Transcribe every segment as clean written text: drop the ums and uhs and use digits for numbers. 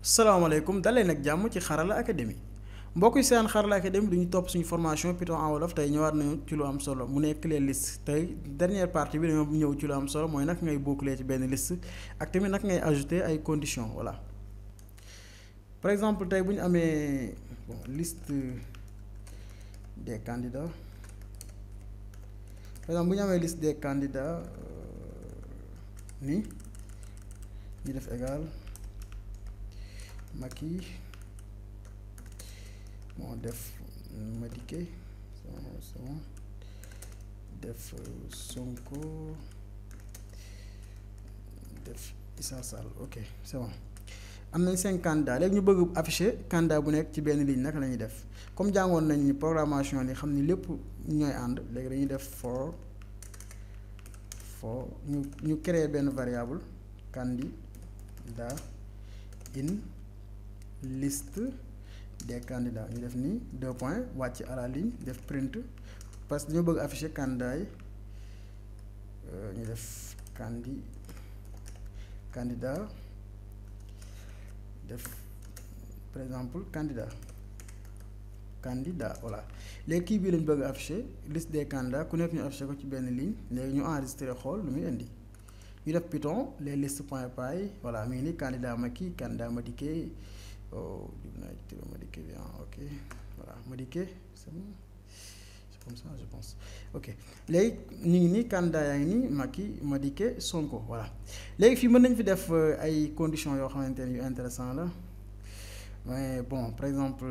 salaamaaleykum dalee nag jàmm ci Xarala Academy mbokk yi seen Xarala Academy du ñu topp suñu formation Python en wolof tey ñëwaat nañu ci lu am solo mu nekk les listes tey dernière partie bi dañoo ñëw ci lu am solo mooy nag ngay boucler ci benn liste ak tamit nag ngay ajouter ay conditions voilà. Par exemple tey bu ñu amee liste des candidats par exemple bu ñu amee liste des candidats nii ñu def égal. Macky bon def Madické c'est bon def Sonko def Issa Sall ok c'est bon am nañ 5 candidats léegi ñu bëgg afficher candidat bu nekk ci benn ligne naka la ñuy def comme jàngoon nañ ni programmation ni xam ni lépp ñooy ànd léegi dañuy def for ñu créer benn variable candidat in liste des candidats ñu def nii 2 points wàcc à la ligne def print parce que dañoo bëgg afficher candidat yi ñu def candidat def par exemple candidat voilà léegi kii bii lañ bëgg afficher liste des candidats ku nekk ñu afficher ko ci benn ligne léegi ñu enregistrer xool lu muy indi ñu def Python les listes point py voilà mi ngi nii candidat Macky candidat Madické Madické bien ok voilà Madické c'est bon c'est comme ça je pense ok léegi ñu ngi nii candidat yaa ngi nii Macky Madické Sonko voilà léegi fii mën nañ fi def ay conditions yoo xamante ne yu intéressant la mais bon par exemple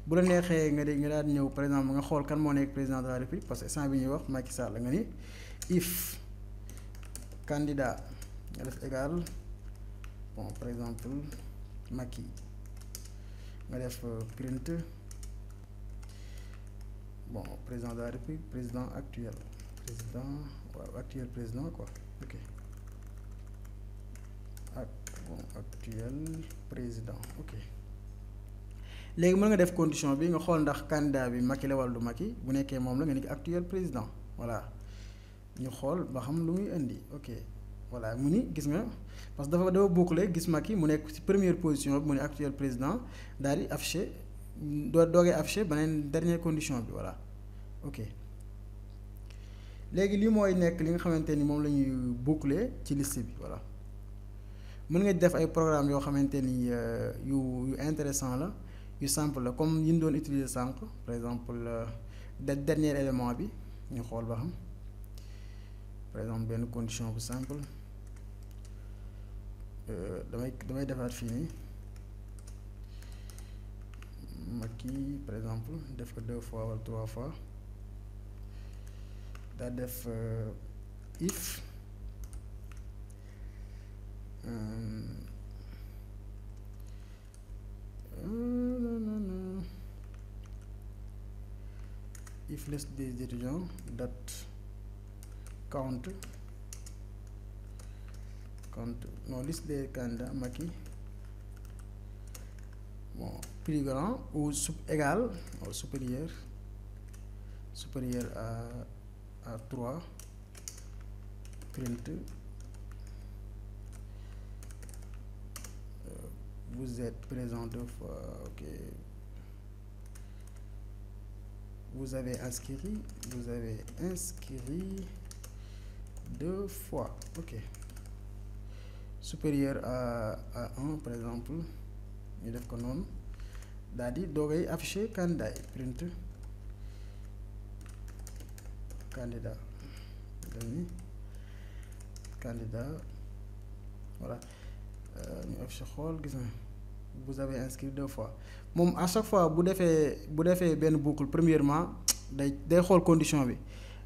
bu la neexee nga daal di ñëw par exemple nga xool kan moo nekk président de la République parce que instant bi ñuy wax Macky Sall nga ni if candidat nga def égal bon par exemple Macky nga def print bon président de la République président actuel président quoi ok actuel président ok léegi mën nga def condition bi nga xool ndax candidat bi Macky la wala du Macky bu nekkee moom la nga ni actuel président voilà ñu xool ba xam lu muy indi ok voilà mu ni gis nga parce que dafa boucler gis Macky mu nekk ci première position bi mu ne actuel président daal di afficher doogee afficher beneen dernière condition bi voilà ok léegi lii mooy nekk li nga xamante ni moom la ñuy boucler ci liste bi voilà mën nga def ay programme yoo xamante ni yu intéressant la yu simple la comme yi ñu doon utiliser sànq par exemple dernier élément bi ñu xool ba xam par exemple benn condition bu simple damay defaat fii nii Macky par exemple def ko 2 fois wala 3 fois daa def if if liste des étudiants date count non liste des candidats Macky bon plus grand ou égal ou supérieur à 3 print vous êtes présent 2 fois ok vous avez inscrit 2 fois ok supérieur à 1 par exemple ñu def ko noonu daal di doogay afficher candidat yi print candidat dañuy candidat voilà ñu afficher xool gis nga vous avez inscrit 2 fois moom à chaque fois bu defee benn boucle premièrement day xool condition bi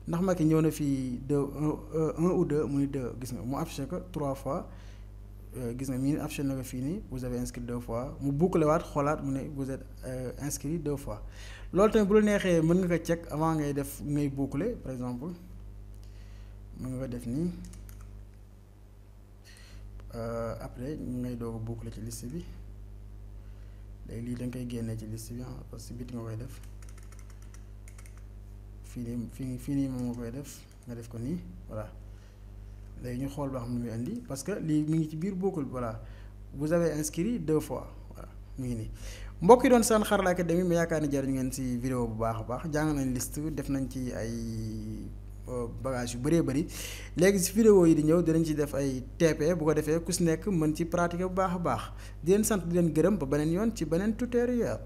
ndax Macky ñëw na fii 1 ou 2 muy 2 gis nga mu affiché ko 3 fois gis nga mi affiché na ko fii nii vous avez inscrit 2 fois mu boucler waat xoolaat mu ne vous êtes inscrit 2 fois loolu tamit bu la neexee mën nga ko check avant ngay boucler par exemple mën nga ko def nii après ngay doog a boucler ci liste bi léegi lii da nga koy génnee ci liste bi parce que biti nga koy def fii nii moom nga koy def nga def ko nii voilà léegi ñu xool ba xam ne muy indi parce que lii mi ngi ci biir bokkul voilà vous avez inscrit 2 fois voilà mu ngi nii mbokk yi doon seen Xarala Academy mais yaakaar ni jariñ ngeen ci vidéo bu baax a baax jàng nañ liste def nañ ci ay bagage yu bëree bëri léegi ci vidéo yi di ñëw dinañ ci def ay TP bu ko defee ku ci nekk mën ci pratiquer bu baax a baax di leen sant di leen gërëm ba beneen yoon ci beneen tutoriel